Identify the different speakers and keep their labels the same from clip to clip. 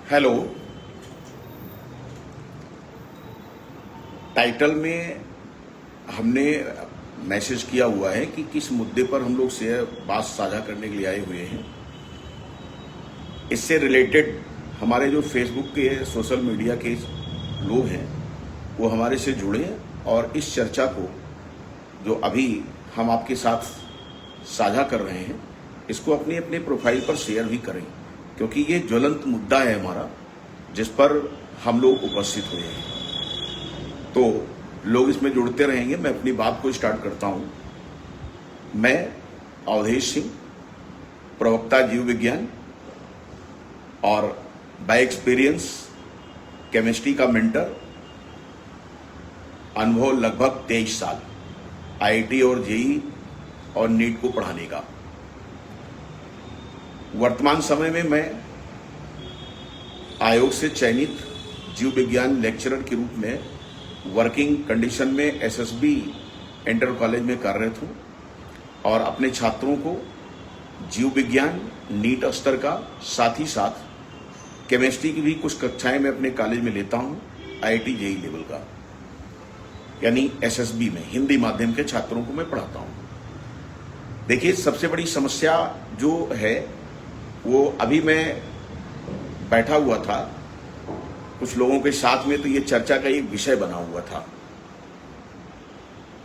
Speaker 1: Hello. Title में हमने message किया हुआ है कि किस मुद्दे पर हम लोग से बात साझा करने के लिए आए हुए हैं। इससे रिलेटेड हमारे जो फेसबुक के सोशल मीडिया के लोग हैं वो हमारे से जुड़े और इस चर्चा को जो अभी हम आपके साथ साझा कर रहे हैं इसको अपने अपने प्रोफाइल पर शेयर भी करें, क्योंकि ये ज्वलंत मुद्दा है हमारा जिस पर हम लोग उपस्थित हुए हैं। तो लोग इसमें जुड़ते रहेंगे। मैं अपनी बात को स्टार्ट करता हूं। मैं अवधेश सिंह, प्रवक्ता जीव विज्ञान और बाय एक्सपीरियंस केमिस्ट्री का मेंटर, अनुभव लगभग 23 साल आईआईटी और जेईई और नीट को पढ़ाने का। वर्तमान समय में मैं आयोग से चयनित जीव विज्ञान लेक्चरर के रूप में वर्किंग कंडीशन में एसएसबी इंटर कॉलेज में कार्यरत हूं और अपने छात्रों को जीव विज्ञान नीट स्तर का साथ ही साथ केमिस्ट्री की भी कुछ कक्षाएं मैं अपने कॉलेज में लेता हूं, आईआईटी जेईई लेवल का, यानी एसएसबी में हिंदी माध्यम के छात्रों को मैं पढ़ाता हूं। देखिए, सबसे बड़ी समस्या जो है वो अभी मैं बैठा हुआ था कुछ लोगों के साथ में, तो ये चर्चा का एक विषय बना हुआ था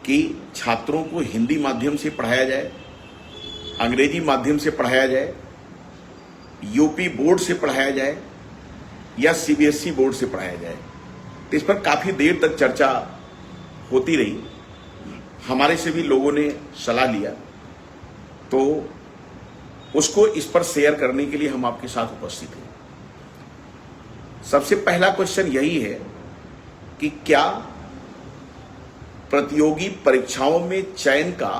Speaker 1: कि छात्रों को हिंदी माध्यम से पढ़ाया जाए, अंग्रेजी माध्यम से पढ़ाया जाए, यूपी बोर्ड से पढ़ाया जाए या सीबीएसई बोर्ड से पढ़ाया जाए। तो इस पर काफी देर तक चर्चा होती रही। हमारे से भी लोगों ने सलाह लिया, तो उसको इस पर शेयर करने के लिए हम आपके साथ उपस्थित हैं। सबसे पहला क्वेश्चन यही है कि क्या प्रतियोगी परीक्षाओं में चयन का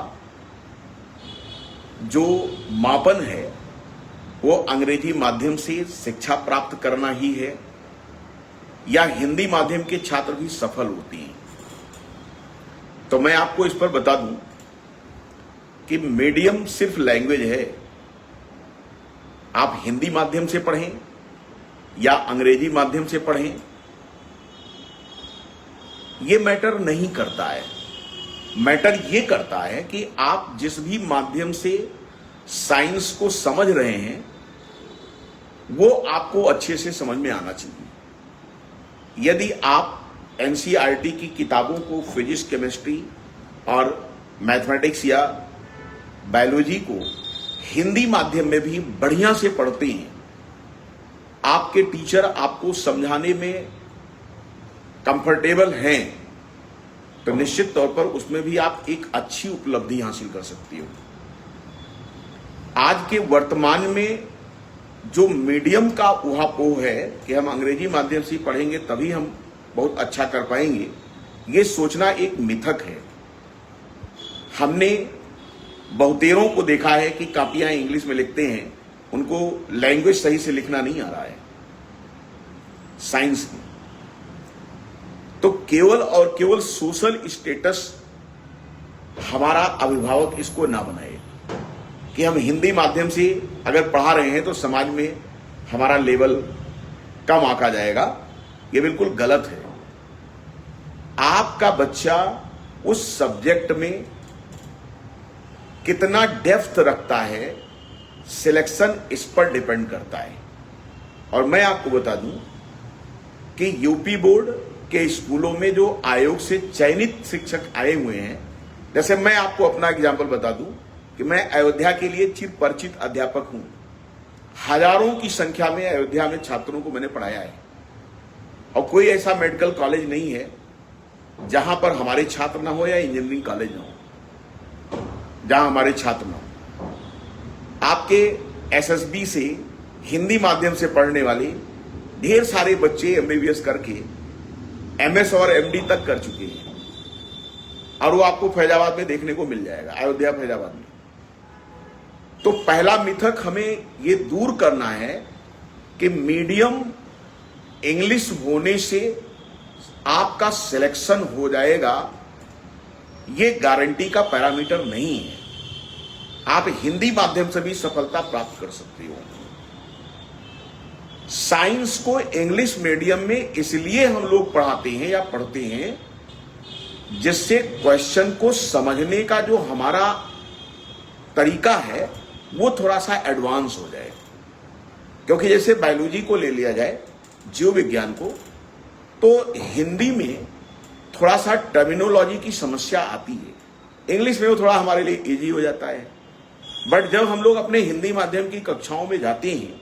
Speaker 1: जो मापन है वो अंग्रेजी माध्यम से शिक्षा प्राप्त करना ही है या हिंदी माध्यम के छात्र भी सफल होते हैं? तो मैं आपको इस पर बता दूं कि मीडियम सिर्फ लैंग्वेज है। आप हिंदी माध्यम से पढ़ें या अंग्रेजी माध्यम से पढ़ें, यह मैटर नहीं करता है। मैटर यह करता है कि आप जिस भी माध्यम से साइंस को समझ रहे हैं वो आपको अच्छे से समझ में आना चाहिए। यदि आप एनसीईआरटी की किताबों को, फिजिक्स, केमिस्ट्री और मैथमेटिक्स या बायोलॉजी को हिंदी माध्यम में भी बढ़िया से पढ़ते हैं, आपके टीचर आपको समझाने में कंफर्टेबल हैं, तो निश्चित तौर पर उसमें भी आप एक अच्छी उपलब्धि हासिल कर सकती हो। आज के वर्तमान में जो मीडियम का ऊहापोह है कि हम अंग्रेजी माध्यम से पढ़ेंगे तभी हम बहुत अच्छा कर पाएंगे, ये सोचना एक मिथक है। हमने बहुतेरों को देखा है कि कॉपियां इंग्लिश में लिखते हैं, उनको लैंग्वेज सही से लिखना नहीं आ रहा है साइंस में। तो केवल और केवल सोशल स्टेटस हमारा अभिभावक इसको ना बनाए कि हम हिंदी माध्यम से अगर पढ़ा रहे हैं तो समाज में हमारा लेवल कम आंका जाएगा। ये बिल्कुल गलत है। आपका बच्चा उस सब्जेक्ट में कितना डेप्थ रखता है, सिलेक्शन इस पर डिपेंड करता है। और मैं आपको बता दूं कि यूपी बोर्ड के स्कूलों में जो आयोग से चयनित शिक्षक आए हुए हैं, जैसे मैं आपको अपना एग्जाम्पल बता दूं कि मैं अयोध्या के लिए चिर परिचित अध्यापक हूं। हजारों की संख्या में अयोध्या में छात्रों को मैंने पढ़ाया है और कोई ऐसा मेडिकल कॉलेज नहीं है जहां पर हमारे छात्र ना हो या इंजीनियरिंग कॉलेज ना हो जहां हमारे छात्र ना हो। आपके एसएसबी से हिंदी माध्यम से पढ़ने वाले ढेर सारे बच्चे एमबीबीएस करके एमएस और एमडी तक कर चुके हैं और वो आपको फैजाबाद में देखने को मिल जाएगा, अयोध्या फैजाबाद में। तो पहला मिथक हमें ये दूर करना है कि मीडियम इंग्लिश होने से आपका सिलेक्शन हो जाएगा, ये गारंटी का पैरामीटर नहीं है। आप हिंदी माध्यम से भी सफलता प्राप्त कर सकते हो। साइंस को इंग्लिश मीडियम में इसलिए हम लोग पढ़ाते हैं या पढ़ते हैं जिससे क्वेश्चन को समझने का जो हमारा तरीका है वो थोड़ा सा एडवांस हो जाए। क्योंकि जैसे बायोलॉजी को ले लिया जाए, जीव विज्ञान को, तो हिंदी में थोड़ा सा टर्मिनोलॉजी की समस्या आती है, इंग्लिश में वो थोड़ा हमारे लिए इजी हो जाता है। बट जब हम लोग अपने हिंदी माध्यम की कक्षाओं में जाते हैं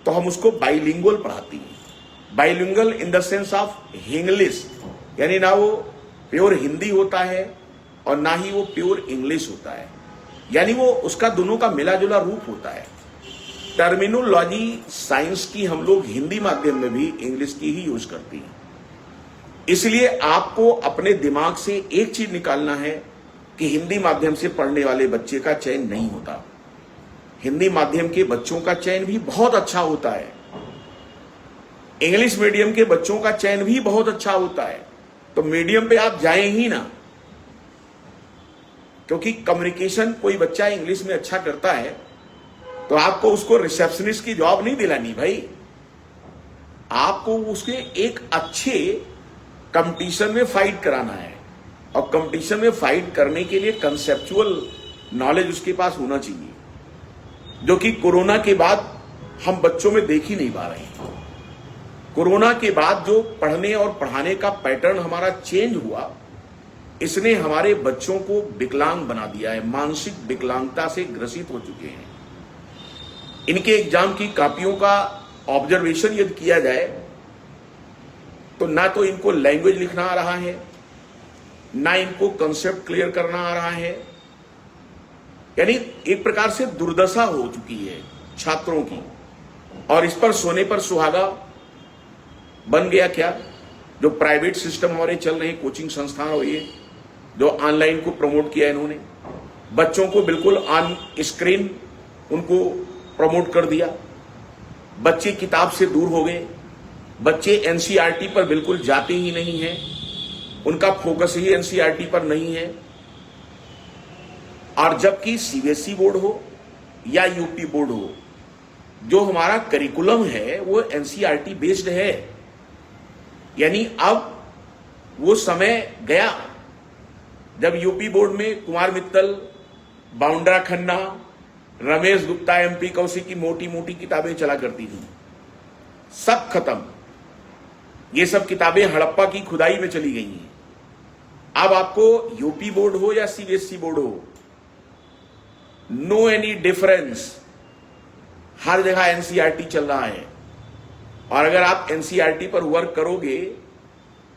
Speaker 1: तो हम उसको बाइलिंगुअल पढ़ाते हैं। Bilingual in the sense of English, यानी ना वो प्योर हिंदी होता है और ना ही वो प्योर इंग्लिश होता है, यानी वो उसका दोनों का मिला जुला रूप होता है। टर्मिनोलॉजी साइंस की हम लोग हिंदी माध्यम में भी इंग्लिश की ही यूज करते हैं। इसलिए आपको अपने दिमाग से एक चीज निकालना है कि हिंदी माध्यम से पढ़ने वाले बच्चे का चयन नहीं होता, हिंदी माध्यम के बच्चों का चयन भी बहुत अच्छा होता है, इंग्लिश मीडियम के बच्चों का चयन भी बहुत अच्छा होता है। तो मीडियम पे आप जाएं ही ना, क्योंकि कम्युनिकेशन कोई बच्चा इंग्लिश में अच्छा करता है तो आपको उसको रिसेप्शनिस्ट की जॉब नहीं दिलानी भाई, आपको उसके एक अच्छे कंपटीशन में फाइट कराना है। और कंपटीशन में फाइट करने के लिए कंसेप्चुअल नॉलेज उसके पास होना चाहिए, जो कि कोरोना के बाद हम बच्चों में देख ही नहीं पा रहे हैं। कोरोना के बाद जो पढ़ने और पढ़ाने का पैटर्न हमारा चेंज हुआ, इसने हमारे बच्चों को विकलांग बना दिया है, मानसिक विकलांगता से ग्रसित हो चुके हैं। इनके एग्जाम की कॉपियों का ऑब्जर्वेशन यदि किया जाए तो ना तो इनको लैंग्वेज लिखना आ रहा है, ना इनको कंसेप्ट क्लियर करना आ रहा है, यानी एक प्रकार से दुर्दशा हो चुकी है छात्रों की। और इस पर सोने पर सुहागा बन गया क्या, जो प्राइवेट सिस्टम हमारे चल रहे हैं, कोचिंग संस्थान और ये जो ऑनलाइन को प्रमोट किया इन्होंने, बच्चों को बिल्कुल ऑन स्क्रीन उनको प्रमोट कर दिया। बच्चे किताब से दूर हो गए, बच्चे एनसीईआरटी पर बिल्कुल जाते ही नहीं हैं, उनका फोकस ही एनसीईआरटी पर नहीं है। और जबकि सीबीएसई बोर्ड हो या यूपी बोर्ड हो, जो हमारा करिकुलम है वो एनसीईआरटी बेस्ड है। यानी अब वो समय गया जब यूपी बोर्ड में कुमार मित्तल, बाउंड्रा खन्ना, रमेश गुप्ता, एमपी कौशिक की मोटी मोटी किताबें चला करती थी। सब खत्म, ये सब किताबें हड़प्पा की खुदाई में चली गई हैं। अब आपको यूपी बोर्ड हो या सीबीएसई बोर्ड हो, नो एनी डिफरेंस, हर जगह एनसीईआरटी चल रहा है। और अगर आप एनसीईआरटी पर वर्क करोगे,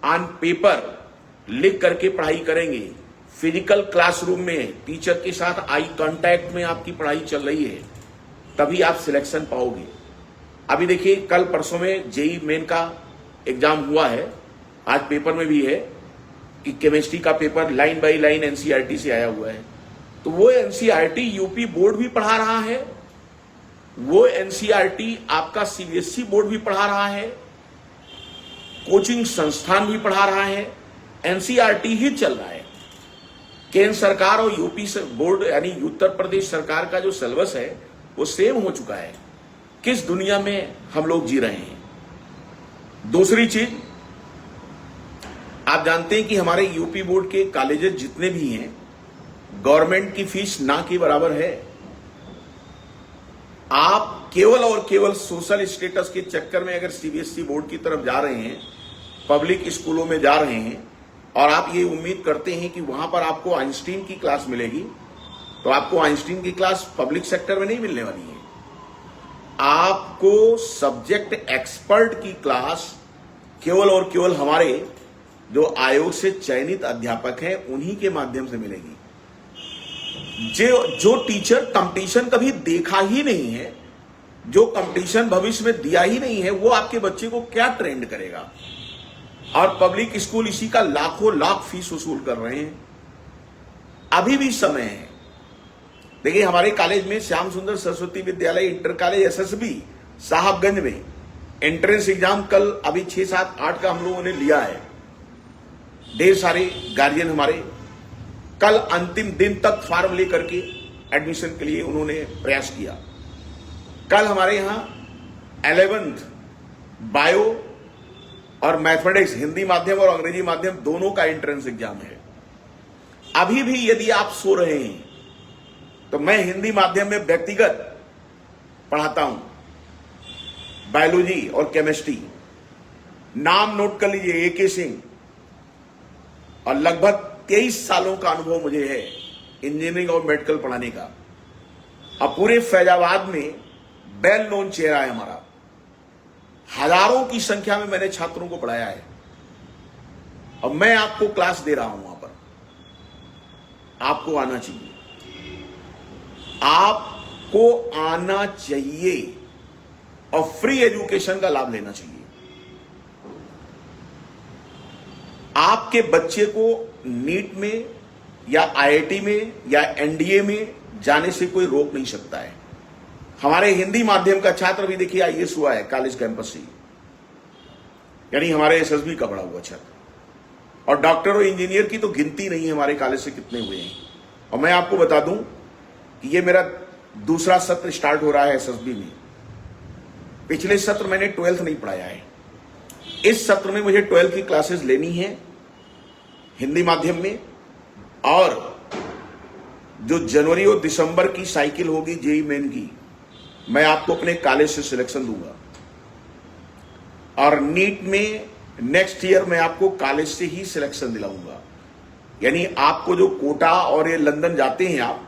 Speaker 1: ऑन पेपर लिख करके पढ़ाई करेंगे, फिजिकल क्लासरूम में टीचर के साथ आई कांटेक्ट में आपकी पढ़ाई चल रही है, तभी आप सिलेक्शन पाओगे। अभी देखिए, कल परसों में जेई मेन का एग्जाम हुआ है, आज पेपर में भी है कि केमिस्ट्री का paper line by line NCERT से आया हुआ है। तो वो एनसीईआरटी यूपी बोर्ड भी पढ़ा रहा है, वो एनसीईआरटी आपका सीबीएसई बोर्ड भी पढ़ा रहा है, कोचिंग संस्थान भी पढ़ा रहा है, एनसीईआरटी ही चल रहा है। केंद्र सरकार और यूपी बोर्ड यानी उत्तर प्रदेश सरकार का जो सिलेबस है वो सेम हो चुका है। किस दुनिया में हम लोग जी रहे हैं। दूसरी चीज, आप जानते हैं कि हमारे यूपी बोर्ड के कॉलेजेस जितने भी हैं, गवर्नमेंट की फीस ना के बराबर है। आप केवल और केवल सोशल स्टेटस के चक्कर में अगर सीबीएसई बोर्ड की तरफ जा रहे हैं, पब्लिक स्कूलों में जा रहे हैं, और आप ये उम्मीद करते हैं कि वहां पर आपको आइंस्टीन की क्लास मिलेगी, तो आपको आइंस्टीन की क्लास पब्लिक सेक्टर में नहीं मिलने वाली है। आपको सब्जेक्ट एक्सपर्ट की क्लास केवल और केवल हमारे जो आयोग से चयनित अध्यापक हैं उन्हीं के माध्यम से मिलेगी। जो टीचर कंपटीशन कभी देखा ही नहीं है, जो कंपटीशन भविष्य में दिया ही नहीं है, वो आपके बच्चे को क्या ट्रेंड करेगा। और पब्लिक स्कूल इसी का लाखों लाख फीस वसूल कर रहे हैं। अभी भी समय है। देखिए, हमारे कॉलेज में श्याम सुंदर सरस्वती विद्यालय इंटर कॉलेज एसएसबी साहबगंज में एंट्रेंस एग्जाम कल अभी 6, 7, 8 का हम लोगों ने लिया है। ढेर सारे गार्जियन हमारे कल अंतिम दिन तक फॉर्म लेकर के एडमिशन के लिए उन्होंने प्रयास किया। कल हमारे यहां 11th बायो और मैथमेटिक्स, हिंदी माध्यम और अंग्रेजी माध्यम दोनों का एंट्रेंस एग्जाम है। अभी भी यदि आप सो रहे हैं तो मैं हिंदी माध्यम में व्यक्तिगत पढ़ाता हूं, बायोलॉजी और केमिस्ट्री। नाम नोट कर लीजिए, AK सिंह, और लगभग 23 सालों का अनुभव मुझे है इंजीनियरिंग और मेडिकल पढ़ाने का। अब पूरे फैजाबाद में वेल नोन चेहरा है हमारा। हजारों की संख्या में मैंने छात्रों को पढ़ाया है और मैं आपको क्लास दे रहा हूं वहां पर। आपको आना चाहिए, आपको आना चाहिए और फ्री एजुकेशन का लाभ लेना चाहिए। आपके बच्चे को नीट में या IIT में या NDA में जाने से कोई रोक नहीं सकता है। हमारे हिंदी माध्यम का छात्र भी देखिए IAS हुआ है कॉलेज कैंपस से, यानी हमारे SSB का बड़ा हुआ छात्र। और डॉक्टर और इंजीनियर की तो गिनती नहीं है हमारे कॉलेज से कितने हुए हैं। और मैं आपको बता दूं कि ये मेरा दूसरा सत्र स्टार्ट हो रहा है SSB में। पिछले सत्र मैंने 12th नहीं पढ़ाया है। इस सत्र में मुझे 12th की क्लासेस लेनी है हिंदी माध्यम में, और जो जनवरी और दिसंबर की साइकिल होगी JEE मेन की, मैं आपको अपने कॉलेज से सिलेक्शन दूंगा। और नीट में नेक्स्ट ईयर मैं आपको कॉलेज से ही सिलेक्शन दिलाऊंगा। यानी आपको जो कोटा और ये लंदन जाते हैं आप,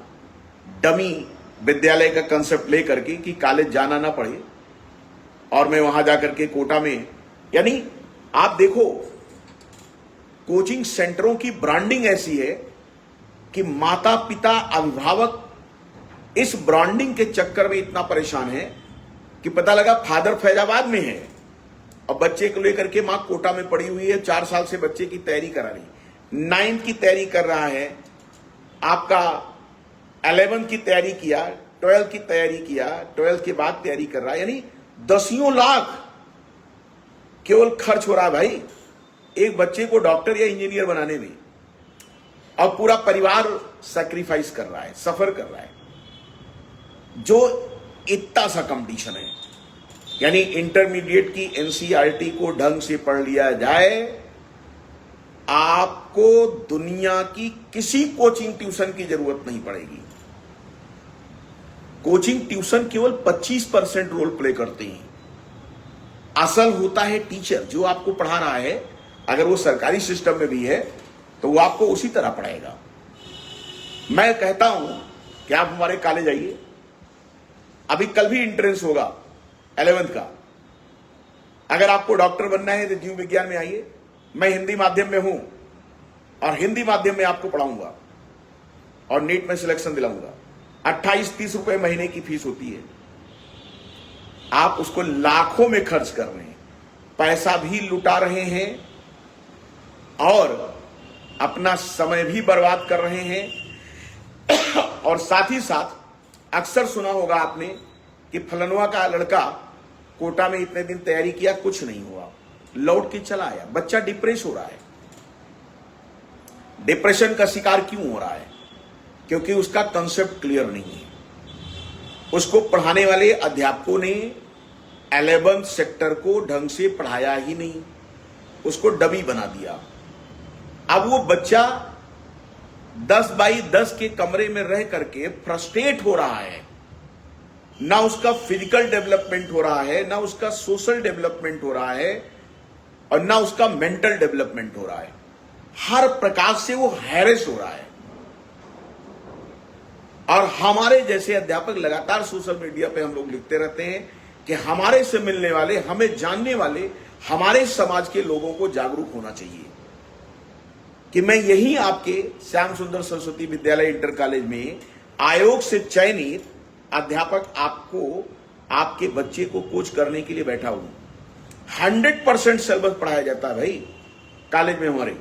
Speaker 1: डमी विद्यालय का कंसेप्ट लेकर के कि कॉलेज जाना ना पड़े और मैं वहां जाकर के कोटा में, यानी आप देखो कोचिंग सेंटरों की ब्रांडिंग ऐसी है कि माता पिता अभिभावक इस ब्रांडिंग के चक्कर में इतना परेशान है कि पता लगा फादर फैजाबाद में है और बच्चे को लेकर के मां कोटा में पड़ी हुई है। 4 साल से बच्चे की तैयारी करा रही, 9th की तैयारी कर रहा है, आपका 11th की तैयारी किया, 12th की तैयारी किया, 12th के बाद तैयारी कर रहा है, यानी दसियों लाख केवल खर्च हो रहा है भाई एक बच्चे को डॉक्टर या इंजीनियर बनाने में। और पूरा परिवार सैक्रिफाइस कर रहा है, सफर कर रहा है। जो इतना सा कंपटीशन है, यानी इंटरमीडिएट की NCERT को ढंग से पढ़ लिया जाए, आपको दुनिया की किसी कोचिंग ट्यूशन की जरूरत नहीं पड़ेगी। कोचिंग ट्यूशन केवल 25% रोल प्ले करते हैं। असल होता है टीचर जो आपको पढ़ा रहा है। अगर वो सरकारी सिस्टम में भी है तो वो आपको उसी तरह पढ़ाएगा। मैं कहता हूं कि आप हमारे कॉलेज आइए। अभी कल भी एंट्रेंस होगा 11th का। अगर आपको डॉक्टर बनना है तो जीव विज्ञान में आइए। मैं हिंदी माध्यम में हूं और हिंदी माध्यम में आपको पढ़ाऊंगा और नीट में सिलेक्शन दिलाऊंगा। 28-30 रुपए महीने की फीस होती है। आप उसको लाखों में खर्च कर रहे हैं, पैसा भी लुटा रहे हैं और अपना समय भी बर्बाद कर रहे हैं। और साथ ही साथ अक्सर सुना होगा आपने कि फलनवा का लड़का कोटा में इतने दिन तैयारी किया, कुछ नहीं हुआ, लौट के चला आया। बच्चा डिप्रेस हो रहा है। डिप्रेशन का शिकार क्यों हो रहा है? क्योंकि उसका कंसेप्ट क्लियर नहीं है। उसको पढ़ाने वाले अध्यापकों ने 11th सेक्टर को ढंग से पढ़ाया ही नहीं, उसको डमी बना दिया। अब वो बच्चा 10 बाई 10 के कमरे में रह करके फ्रस्ट्रेट हो रहा है। ना उसका फिजिकल डेवलपमेंट हो रहा है, ना उसका सोशल डेवलपमेंट हो रहा है और ना उसका मेंटल डेवलपमेंट हो रहा है। हर प्रकार से वो हैरेस हो रहा है। और हमारे जैसे अध्यापक लगातार सोशल मीडिया पे हम लोग लिखते रहते हैं कि हमारे से मिलने वाले, हमें जानने वाले हमारे समाज के लोगों को जागरूक होना चाहिए कि मैं यही आपके श्याम सुंदर सरस्वती विद्यालय इंटर कॉलेज में आयोग से चयनित अध्यापक आपको, आपके बच्चे को कोच करने के लिए बैठा हूं। 100% सिलेबस पढ़ाया जाता है भाई कॉलेज में। हमारे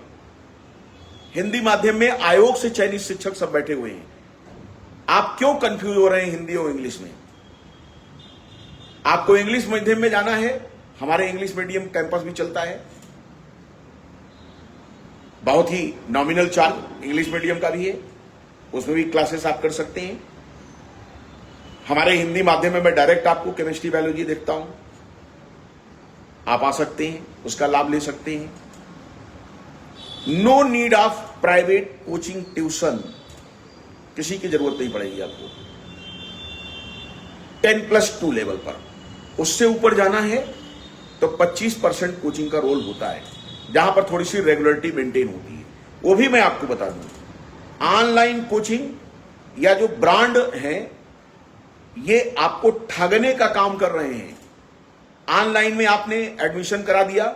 Speaker 1: हिंदी माध्यम में आयोग से चयनित शिक्षक सब बैठे हुए हैं। आप क्यों कंफ्यूज हो रहे हैं हिंदी और इंग्लिश में? आपको इंग्लिश मीडियम में जाना है, हमारे इंग्लिश मीडियम कैंपस भी चलता है। बहुत ही नॉमिनल चार्ज इंग्लिश मीडियम का भी है, उसमें भी क्लासेस आप कर सकते हैं। हमारे हिंदी माध्यम में मैं डायरेक्ट आपको केमिस्ट्री बायोलॉजी देखता हूं, आप आ सकते हैं, उसका लाभ ले सकते हैं। No need of private coaching tuition, किसी की जरूरत नहीं पड़ेगी आपको 10+2 लेवल पर। उससे ऊपर जाना है तो 25% कोचिंग का रोल होता है, जहां पर थोड़ी सी रेगुलरिटी मेंटेन होती है। वो भी मैं आपको बता दूं, ऑनलाइन कोचिंग या जो ब्रांड है ये आपको ठगने का काम कर रहे हैं। ऑनलाइन में आपने एडमिशन करा दिया,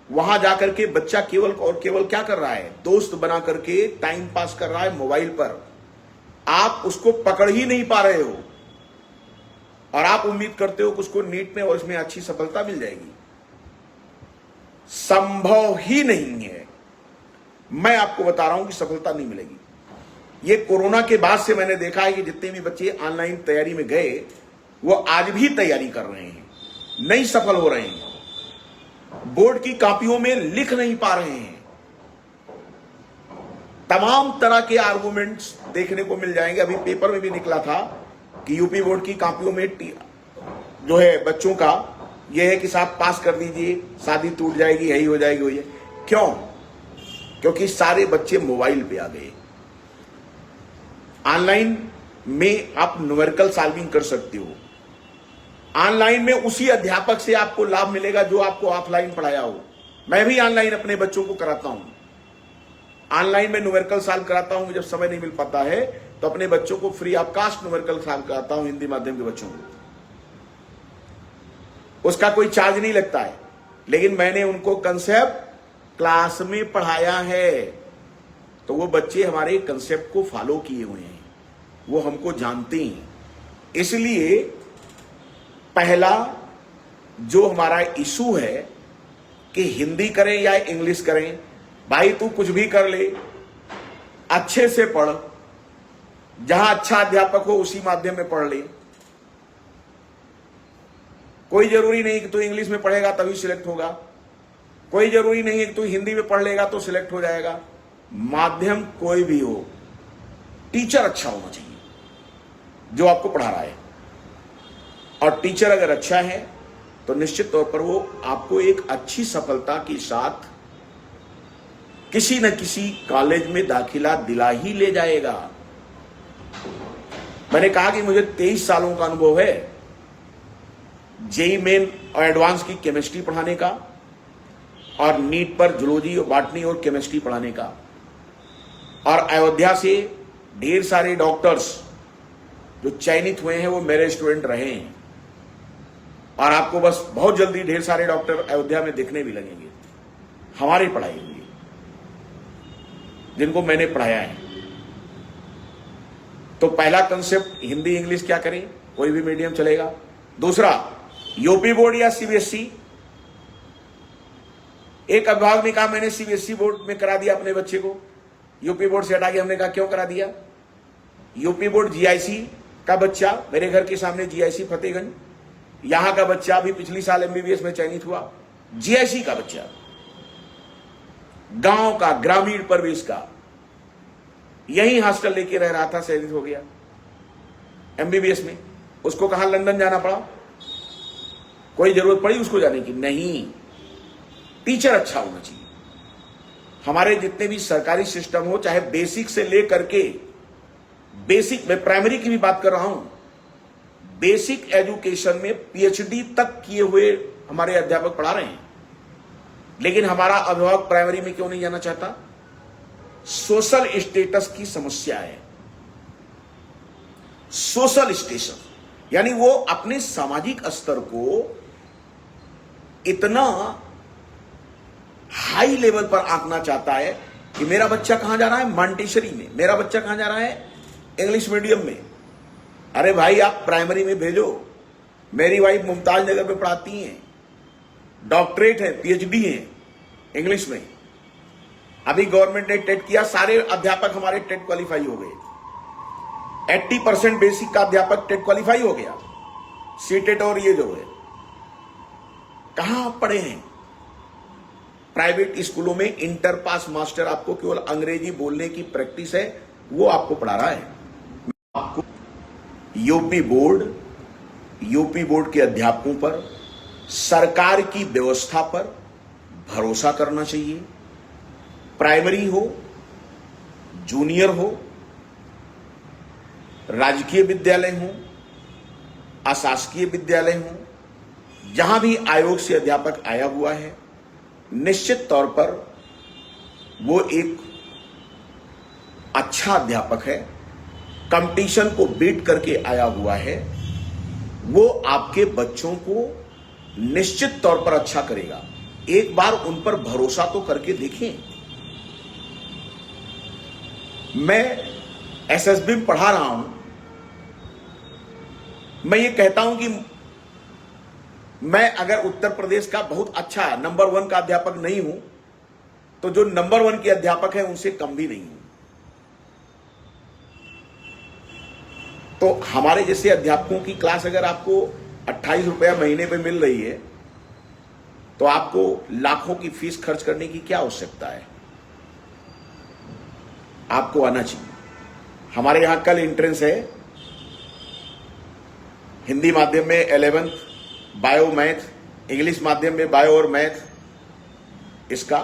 Speaker 1: वहां जाकर के बच्चा केवल और केवल क्या कर रहा है, दोस्त बना करके टाइम पास कर रहा है मोबाइल पर। आप उसको पकड़ ही नहीं पा रहे हो और आप उम्मीद करते हो कि उसको नीट में और इसमें अच्छी सफलता मिल जाएगी। संभव ही नहीं है। मैं आपको बता रहा हूं कि सफलता नहीं मिलेगी। ये कोरोना के बाद से मैंने देखा है कि जितने भी बच्चे ऑनलाइन तैयारी में गए वो आज भी तैयारी कर रहे हैं, नहीं सफल हो रहे हैं, बोर्ड की कॉपियों में लिख नहीं पा रहे हैं। तमाम तरह के आर्गुमेंट्स देखने को मिल जाएंगे। अभी पेपर में भी निकला था कि यूपी बोर्ड की कॉपियों में जो है बच्चों का यह है कि साहब पास कर दीजिए, शादी टूट जाएगी, यही हो जाएगी, वही है। क्यों? क्योंकि सारे बच्चे मोबाइल पे आ गए। ऑनलाइन में आप न्यूमेरिकल सॉल्विंग कर सकते हो। ऑनलाइन में उसी अध्यापक से आपको लाभ मिलेगा जो आपको ऑफलाइन पढ़ाया हो। मैं भी ऑनलाइन अपने बच्चों को कराता हूं। ऑनलाइन में न्यूमेरिकल सॉल्व कराता हूं, जब समय नहीं मिल पाता है तो अपने बच्चों को free of cost numerical solve कराता हूं, हिंदी माध्यम के बच्चों को। उसका कोई चार्ज नहीं लगता है, लेकिन मैंने उनको कंसेप्ट क्लास में पढ़ाया है, तो वो बच्चे हमारे कंसेप्ट को फॉलो किए हुए हैं, वो हमको जानते हैं। इसलिए पहला जो हमारा इशू है कि हिंदी करें या इंग्लिश करें, भाई तू कुछ भी कर ले, अच्छे से पढ़, जहां अच्छा अध्यापक हो उसी माध्यम में पढ़ ले। कोई जरूरी नहीं कि तू इंग्लिश में पढ़ेगा तभी सिलेक्ट होगा, कोई जरूरी नहीं है कि तू हिंदी में पढ़ लेगा तो सिलेक्ट हो जाएगा। माध्यम कोई भी हो, टीचर अच्छा होना चाहिए जो आपको पढ़ा रहा है, और टीचर अगर अच्छा है तो निश्चित तौर पर वो आपको एक अच्छी सफलता के साथ किसी न किसी कॉलेज में दाखिला दिला ही ले जाएगा। मैंने कहा कि मुझे 23 सालों का अनुभव है जेई मेन और एडवांस की केमिस्ट्री पढ़ाने का, और नीट पर जूलॉजी और बॉटनी और केमिस्ट्री पढ़ाने का। और अयोध्या से ढेर सारे डॉक्टर्स जो चयनित हुए हैं वो मेरे स्टूडेंट रहे हैं, और आपको बस बहुत जल्दी ढेर सारे डॉक्टर अयोध्या में दिखने भी लगेंगे हमारी पढ़ाई हुई, जिनको मैंने पढ़ाया है। तो पहला कंसेप्ट हिंदी इंग्लिश क्या करें, कोई भी मीडियम चलेगा। दूसरा, यूपी बोर्ड या सीबीएसई। एक अभिभावक ने कहा मैंने सीबीएसई बोर्ड में करा दिया अपने बच्चे को, यूपी बोर्ड से हटा के। हमने कहा क्यों करा दिया? यूपी बोर्ड जीआईसी का बच्चा, मेरे घर के सामने जीआईसी फतेहगंज, यहां का बच्चा अभी पिछली साल एमबीबीएस में चयनित हुआ। जीआईसी का बच्चा, गांव का, ग्रामीण परिवेश का, यही हॉस्टल लेके रह रहा था, चयनित हो गया एमबीबीएस में। उसको कहां लंदन जाना पड़ा? कोई जरूरत पड़ी उसको जाने की? नहीं। टीचर अच्छा होना चाहिए। हमारे जितने भी सरकारी सिस्टम हो, चाहे बेसिक से लेकर के बेसिक, मैं प्राइमरी की भी बात कर रहा हूं, बेसिक एजुकेशन में पीएचडी तक किए हुए हमारे अध्यापक पढ़ा रहे हैं, लेकिन हमारा अभिभावक प्राइमरी में क्यों नहीं जाना चाहता? सोशल स्टेटस की समस्या है। सोशल स्टेटस यानी वो अपने सामाजिक स्तर को इतना हाई लेवल पर आंकना चाहता है कि मेरा बच्चा कहां जा रहा है, मॉन्टेसरी में, मेरा बच्चा कहां जा रहा है, इंग्लिश मीडियम में। अरे भाई आप प्राइमरी में भेजो। मेरी वाइफ मुमताज नगर में पढ़ाती हैं, डॉक्टरेट है, पीएचडी है इंग्लिश में। अभी गवर्नमेंट ने टेट किया, सारे अध्यापक हमारे टेट क्वालिफाई हो गए। 80% बेसिक का अध्यापक टेट क्वालिफाई हो गया। सीटेट और ये जो है, कहां आप पढ़े हैं? प्राइवेट स्कूलों में इंटर पास मास्टर आपको केवल अंग्रेजी बोलने की प्रैक्टिस है, वो आपको पढ़ा रहा है। आपको यूपी बोर्ड के अध्यापकों पर सरकार की व्यवस्था पर भरोसा करना चाहिए। प्राइमरी हो, जूनियर हो, राजकीय विद्यालय हो, अशासकीय विद्यालय हो, जहां भी आयोग से अध्यापक आया हुआ है, निश्चित तौर पर वो एक अच्छा अध्यापक है, कंपटीशन को बीट करके आया हुआ है, वो आपके बच्चों को निश्चित तौर पर अच्छा करेगा। एक बार उन पर भरोसा तो करके देखें। मैं एसएसबी में पढ़ा रहा हूं, मैं ये कहता हूं कि मैं अगर उत्तर प्रदेश का बहुत अच्छा नंबर 1 का अध्यापक नहीं हूं, तो जो नंबर 1 के अध्यापक हैं उनसे कम भी नहीं हूं। तो हमारे जैसे अध्यापकों की क्लास अगर आपको 28 रुपया महीने पे मिल रही है, तो आपको लाखों की फीस खर्च करने की क्या आवश्यकता है? आपको आना चाहिए। हमारे यहां कल एंट्रेंस है, हिंदी माध्यम में 11th बायो मैथ, इंग्लिश माध्यम में बायो और मैथ। इसका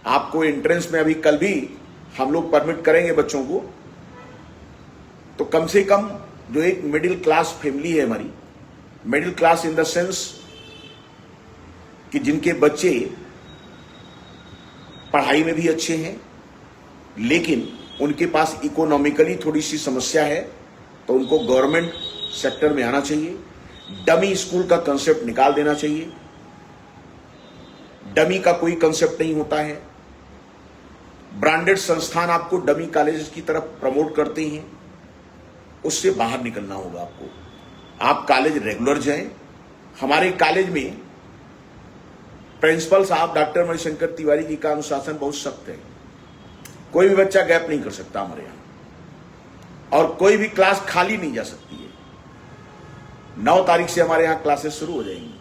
Speaker 1: आपको एंट्रेंस में अभी कल भी हम लोग परमिट करेंगे बच्चों को। तो कम से कम जो एक मिडिल क्लास फैमिली है हमारी, middle class in the sense कि जिनके बच्चे पढ़ाई में भी अच्छे हैं, लेकिन उनके पास इकोनॉमिकली थोड़ी सी समस्या है, तो उनको गवर्नमेंट सेक्टर में आना चाहिए। डमी स्कूल का कंसेप्ट निकाल देना चाहिए। डमी का कोई कंसेप्ट नहीं होता है। ब्रांडेड संस्थान आपको डमी कॉलेज की तरफ प्रमोट करते हैं, उससे बाहर निकलना होगा आपको। आप कॉलेज रेगुलर जाएं। हमारे कॉलेज में प्रिंसिपल साहब डॉक्टर मणिशंकर तिवारी जी का अनुशासन बहुत सख्त है। कोई भी बच्चा गैप नहीं कर सकता हमारे यहां, और कोई भी क्लास खाली नहीं जा सकती है। 9 तारीख से हमारे यहां क्लासेस शुरू हो जाएंगी,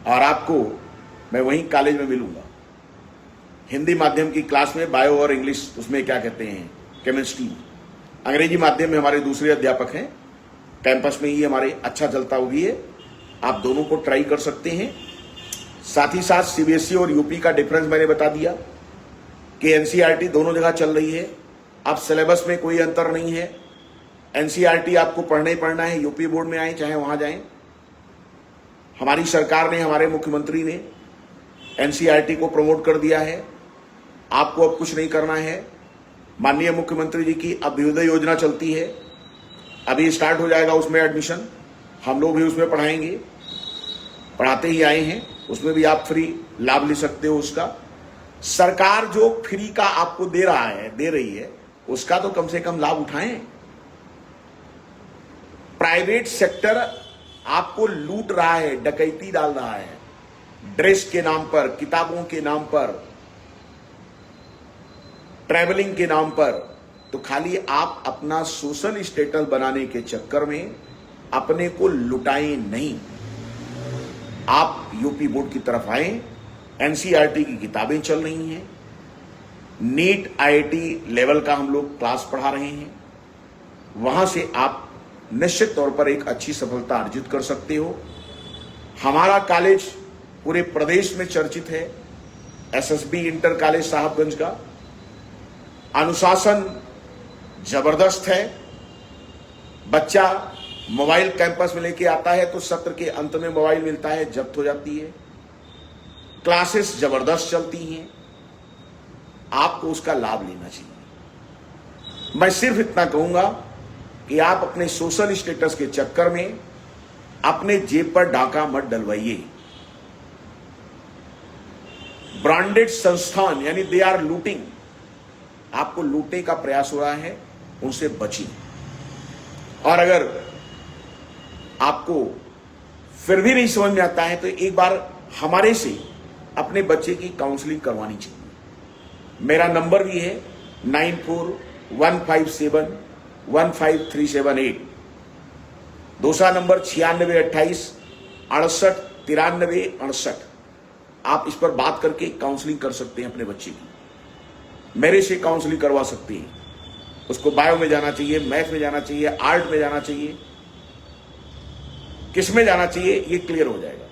Speaker 1: और आपको मैं वहीं कॉलेज में मिलूंगा। हिंदी माध्यम की क्लास में बायो और इंग्लिश, उसमें क्या कहते हैं, केमिस्ट्री। अंग्रेजी माध्यम में हमारे दूसरे अध्यापक हैं, कैंपस में ही हमारे अच्छा चलता हुई है। आप दोनों को ट्राई कर सकते हैं। साथ ही साथ सीबीएसई और यूपी का डिफरेंस मैंने बता दिया कि एनसीईआरटी दोनों जगह चल रही है। अब सिलेबस में कोई अंतर नहीं है। एनसीईआरटी आपको पढ़ना ही पढ़ना है, यूपी बोर्ड में आए चाहे वहां जाएं। हमारी सरकार ने, हमारे मुख्यमंत्री ने एनसीईआरटी को प्रमोट कर दिया है। आपको अब कुछ नहीं करना है। माननीय मुख्यमंत्री जी की अभ्युदय योजना चलती है, अभी स्टार्ट हो जाएगा उसमें एडमिशन। हम लोग भी उसमें पढ़ाएंगे, पढ़ाते ही आए हैं। उसमें भी आप फ्री लाभ ले सकते हो उसका। सरकार जो फ्री का आपको दे रही है, उसका तो कम से कम लाभ उठाएं। प्राइवेट सेक्टर आपको लूट रहा है, डकैती डाल रहा है, ड्रेस के नाम पर, किताबों के नाम पर, ट्रैवलिंग के नाम पर। तो खाली आप अपना सोशल स्टेटस बनाने के चक्कर में अपने को लुटाएं नहीं। आप यूपी बोर्ड की तरफ आए। एनसीईआरटी की किताबें चल रही हैं, नीट आईआईटी लेवल का हम लोग क्लास पढ़ा रहे हैं। वहां से आप निश्चित तौर पर एक अच्छी सफलता अर्जित कर सकते हो। हमारा कॉलेज पूरे प्रदेश में चर्चित है, एसएसबी इंटर कॉलेज साहबगंज का। अनुशासन जबरदस्त है। बच्चा मोबाइल कैंपस में लेके आता है तो सत्र के अंत में मोबाइल मिलता है, जब्त हो जाती है। क्लासेस जबरदस्त चलती हैं, आपको उसका लाभ लेना चाहिए। मैं सिर्फ इतना कहूंगा कि आप अपने सोशल स्टेटस के चक्कर में अपने जेब पर डाका मत डलवाइए। ब्रांडेड संस्थान यानी दे आर लूटिंग, आपको लूटने का प्रयास हो रहा है, उनसे बचिए। और अगर आपको फिर भी नहीं समझ में आता है तो एक बार हमारे से अपने बच्चे की काउंसलिंग करवानी चाहिए। मेरा नंबर भी है 9415715378। दूसरा नंबर 9628 68 93 68। आप इस पर बात करके काउंसलिंग कर सकते हैं अपने बच्चे की। मेरे से काउंसलिंग करवा सकते हैं। उसको बायो में जाना चाहिए, मैथ में जाना चाहिए, आर्ट में जाना चाहिए। किस में जाना चाहिए ये क्लियर हो जाएगा।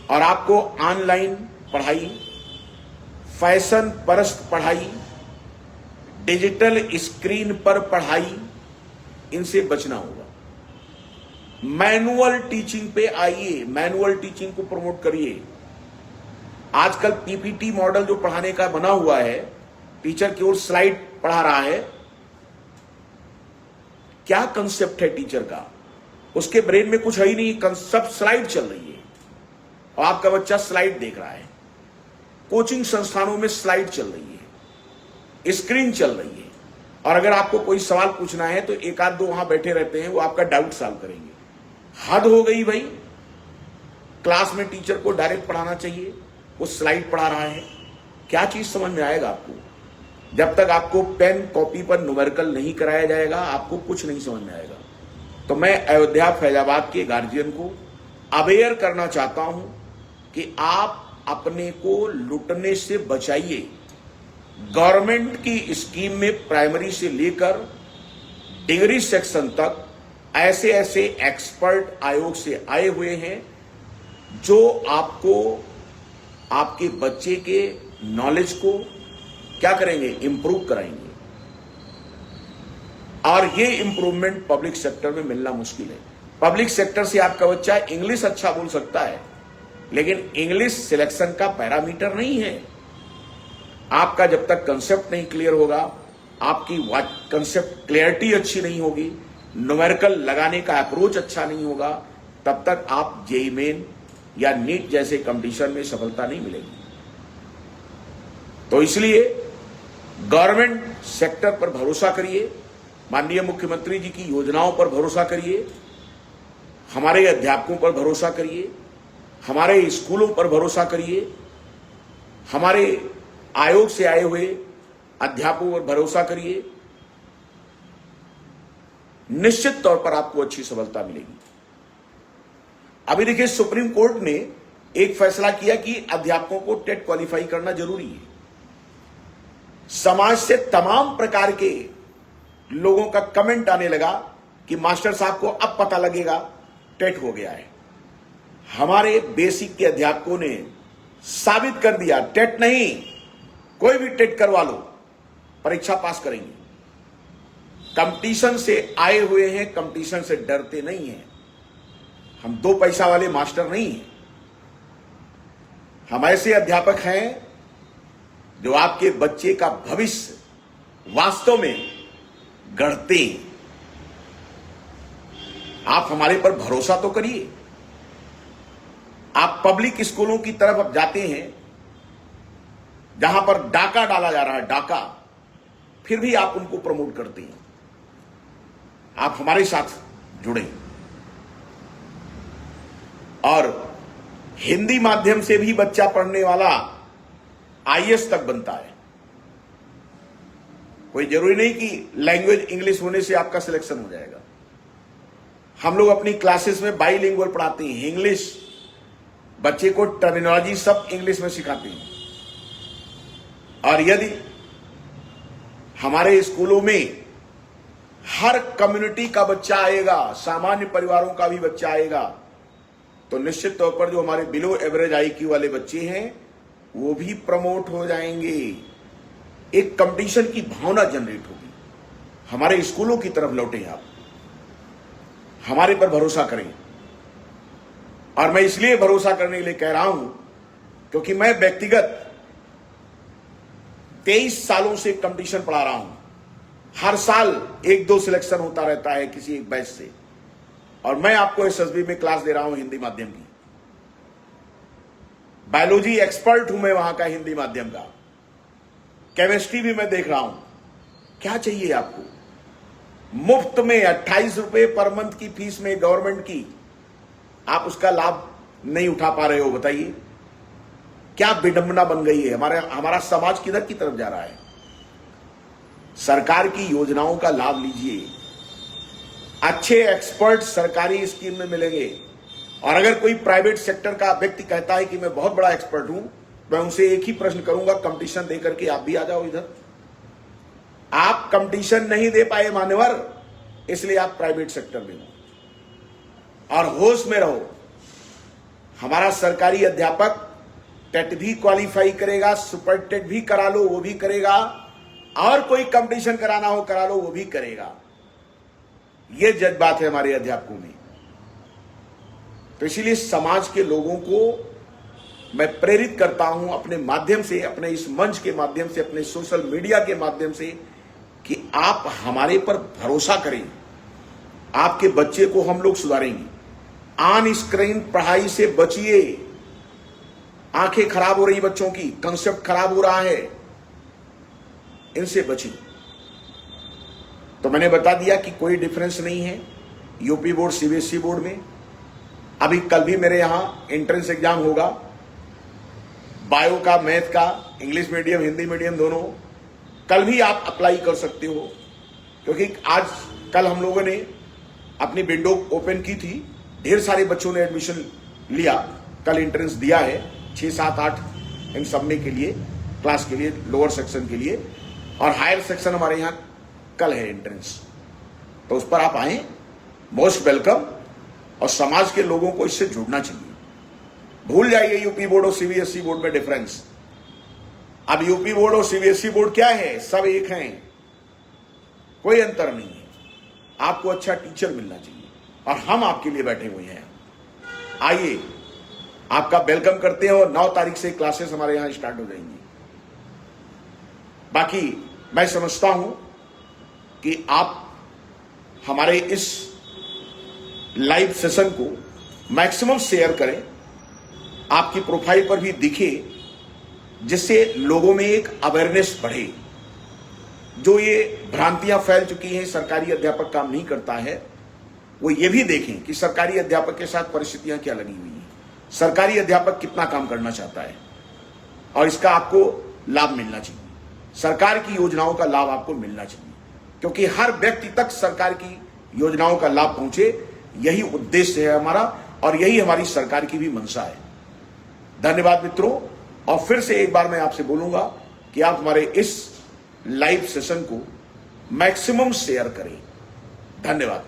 Speaker 1: और आपको ऑनलाइन पढ़ाई, फैशन परस्त पढ़ाई, डिजिटल स्क्रीन पर पढ़ाई, इनसे बचना होगा। मैनुअल टीचिंग पे आइए, मैनुअल टीचिंग को प्रमोट करिए। आजकल पीपीटी मॉडल जो पढ़ाने का बना हुआ है, टीचर की ओर स्लाइड पढ़ा रहा है, क्या कंसेप्ट है टीचर का? उसके ब्रेन में कुछ है ही नहीं, सब स्लाइड चल रही है और आपका बच्चा स्लाइड देख रहा है। कोचिंग संस्थानों में स्लाइड चल रही है, स्क्रीन चल रही है, और अगर आपको कोई सवाल पूछना है तो एक आध दो वहां बैठे रहते हैं, वो आपका डाउट सॉल्व करेंगे। हद हो गई भाई। क्लास में टीचर को डायरेक्ट पढ़ाना चाहिए, वो स्लाइड पढ़ा रहा है, क्या चीज समझ में आएगा आपको? जब तक आपको पेन कॉपी पर न्यूमेरिकल नहीं कराया जाएगा, आपको कुछ नहीं समझ में आएगा। तो मैं अयोध्या फैजाबाद के गार्जियन को अवेयर करना चाहता हूं कि आप अपने को लुटने से बचाइए। गवर्नमेंट की स्कीम में प्राइमरी से लेकर डिग्री सेक्शन तक ऐसे ऐसे एक्सपर्ट आयोग से आए हुए हैं जो आपको, आपके बच्चे के नॉलेज को क्या करेंगे, इंप्रूव कराएंगे। और ये इंप्रूवमेंट पब्लिक सेक्टर में मिलना मुश्किल है। पब्लिक सेक्टर से आपका बच्चा इंग्लिश अच्छा बोल सकता है, लेकिन इंग्लिश सिलेक्शन का पैरामीटर नहीं है। आपका जब तक कंसेप्ट नहीं क्लियर होगा, आपकी कंसेप्ट क्लियरिटी अच्छी नहीं होगी, न्यूमेरिकल लगाने का अप्रोच अच्छा नहीं होगा, तब तक आप जेईई मेन या नीट जैसे कंपटीशन में सफलता नहीं मिलेगी। तो इसलिए गवर्नमेंट सेक्टर पर भरोसा करिए, माननीय मुख्यमंत्री जी की योजनाओं पर भरोसा करिए, हमारे अध्यापकों पर भरोसा करिए, हमारे स्कूलों पर भरोसा करिए, हमारे आयोग से आए हुए अध्यापकों पर भरोसा करिए। निश्चित तौर पर आपको अच्छी सफलता मिलेगी। अभी देखिए, सुप्रीम कोर्ट ने एक फैसला किया कि अध्यापकों को टेट क्वालिफाई करना जरूरी है। समाज से तमाम प्रकार के लोगों का कमेंट आने लगा कि मास्टर साहब को अब पता लगेगा टेट हो गया है। हमारे बेसिक के अध्यापकों ने साबित कर दिया, टेट नहीं, कोई भी टेट करवा लो, परीक्षा पास करेंगे। कंपटीशन से आए हुए हैं, कंपटीशन से डरते नहीं हैं। हम दो पैसा वाले मास्टर नहीं हैं। हम ऐसे अध्यापक हैं जो आपके बच्चे का भविष्य वास्तव में गढ़ते हैं। आप हमारे पर भरोसा तो करिए। आप पब्लिक स्कूलों की तरफ अब जाते हैं जहां पर डाका डाला जा रहा है, डाका, फिर भी आप उनको प्रमोट करते हैं। आप हमारे साथ जुड़े और हिंदी माध्यम से भी बच्चा पढ़ने वाला आईएएस तक बनता है। कोई जरूरी नहीं कि लैंग्वेज इंग्लिश होने से आपका सिलेक्शन हो जाएगा। हम लोग अपनी क्लासेस में बाइलिंगुअल पढ़ाते हैं, इंग्लिश, बच्चे को टर्मिनोलॉजी सब इंग्लिश में सिखाते हैं। और यदि हमारे स्कूलों में हर कम्युनिटी का बच्चा आएगा, सामान्य परिवारों का भी बच्चा आएगा, तो निश्चित तौर पर जो हमारे बिलो एवरेज आईक्यू वाले बच्चे हैं वो भी प्रमोट हो जाएंगे। एक कंपटीशन की भावना जनरेट होगी। हमारे स्कूलों की तरफ लौटें, आप हमारे पर भरोसा करें। और मैं इसलिए भरोसा करने के लिए कह रहा हूं क्योंकि मैं व्यक्तिगत 23 सालों से कंपटीशन पढ़ा रहा हूं। हर साल 1-2 सिलेक्शन होता रहता है किसी एक बैच से। और मैं आपको एसएसबी में क्लास दे रहा हूं हिंदी माध्यम की। बायोलॉजी एक्सपर्ट हूं मैं वहां का, हिंदी माध्यम का। केमिस्ट्री भी मैं देख रहा हूं। क्या चाहिए आपको? मुफ्त में 28 रुपए पर मंथ की फीस में गवर्नमेंट की, आप उसका लाभ नहीं उठा पा रहे हो। बताइए क्या विडंबना बन गई है। हमारा समाज किधर की तरफ जा रहा है। सरकार की योजनाओं का लाभ लीजिए। अच्छे एक्सपर्ट सरकारी स्कीम में मिलेंगे। और अगर कोई प्राइवेट सेक्टर का व्यक्ति कहता है कि मैं बहुत बड़ा एक्सपर्ट हूं, मैं उनसे एक ही प्रश्न करूंगा, कंपटीशन देकर के आप भी आ जाओ इधर। आप कंपटीशन नहीं दे पाए मान्यवर, इसलिए आप प्राइवेट सेक्टर में हो। और होश में रहो, हमारा सरकारी अध्यापक टेट भी क्वालिफाई करेगा, सुपर टेट भी करा लो वो भी करेगा, और कोई कंपटीशन कराना हो करा लो वो भी करेगा। ये जज्बात है हमारे अध्यापकों में। तो इसीलिए समाज के लोगों को मैं प्रेरित करता हूं अपने माध्यम से, अपने इस मंच के माध्यम से, अपने सोशल मीडिया के माध्यम से, कि आप हमारे पर भरोसा करें। आपके बच्चे को हम लोग सुधारेंगे। ऑन स्क्रीन पढ़ाई से बचिए। आंखें खराब हो रही बच्चों की, कंसेप्ट खराब हो रहा है, इनसे बचिए। तो मैंने बता दिया कि कोई डिफरेंस नहीं है यूपी बोर्ड सीबीएसई बोर्ड में। अभी कल भी मेरे यहां एंट्रेंस एग्जाम होगा, बायो का, मैथ का, इंग्लिश मीडियम, हिंदी मीडियम दोनों। कल भी आप अप्लाई कर सकते हो, क्योंकि आज कल हम लोगों ने अपनी विंडो ओपन की थी, ढेर सारे बच्चों ने एडमिशन लिया, कल एंट्रेंस दिया है 6, 7, 8 इन सब में के लिए, क्लास के लिए, लोअर सेक्शन के लिए, और हायर सेक्शन हमारे यहाँ कल है एंट्रेंस। तो उस पर आप आए, मोस्ट वेलकम। और समाज के लोगों को इससे जुड़ना चाहिए। भूल जाइए यूपी बोर्ड और सीबीएसई बोर्ड में डिफरेंस। अब यूपी बोर्ड और सीबीएसई बोर्ड क्या है, सब एक हैं, कोई अंतर नहीं है। आपको अच्छा टीचर मिलना चाहिए, और हम आपके लिए बैठे हुए हैं। आइए, आपका वेलकम करते हैं, और 9 तारीख से क्लासेस हमारे यहां स्टार्ट हो जाएंगी। बाकी मैं समझता हूं कि आप हमारे इस लाइव सेशन को मैक्सिमम शेयर करें, आपकी प्रोफाइल पर भी दिखे, जिससे लोगों में एक अवेयरनेस बढ़े। जो ये भ्रांतियां फैल चुकी हैं, सरकारी अध्यापक काम नहीं करता है, वो ये भी देखें कि सरकारी अध्यापक के साथ परिस्थितियां क्या लगी हुई हैं, सरकारी अध्यापक कितना काम करना चाहता है, और इसका आपको लाभ मिलना चाहिए। सरकार की योजनाओं का लाभ आपको मिलना चाहिए, क्योंकि हर व्यक्ति तक सरकार की योजनाओं का लाभ पहुंचे, यही उद्देश्य है हमारा, और यही हमारी सरकार की भी मंशा है। धन्यवाद मित्रों। और फिर से एक बार मैं आपसे बोलूंगा कि आप हमारे इस लाइव सेशन को मैक्सिमम शेयर करें। धन्यवाद।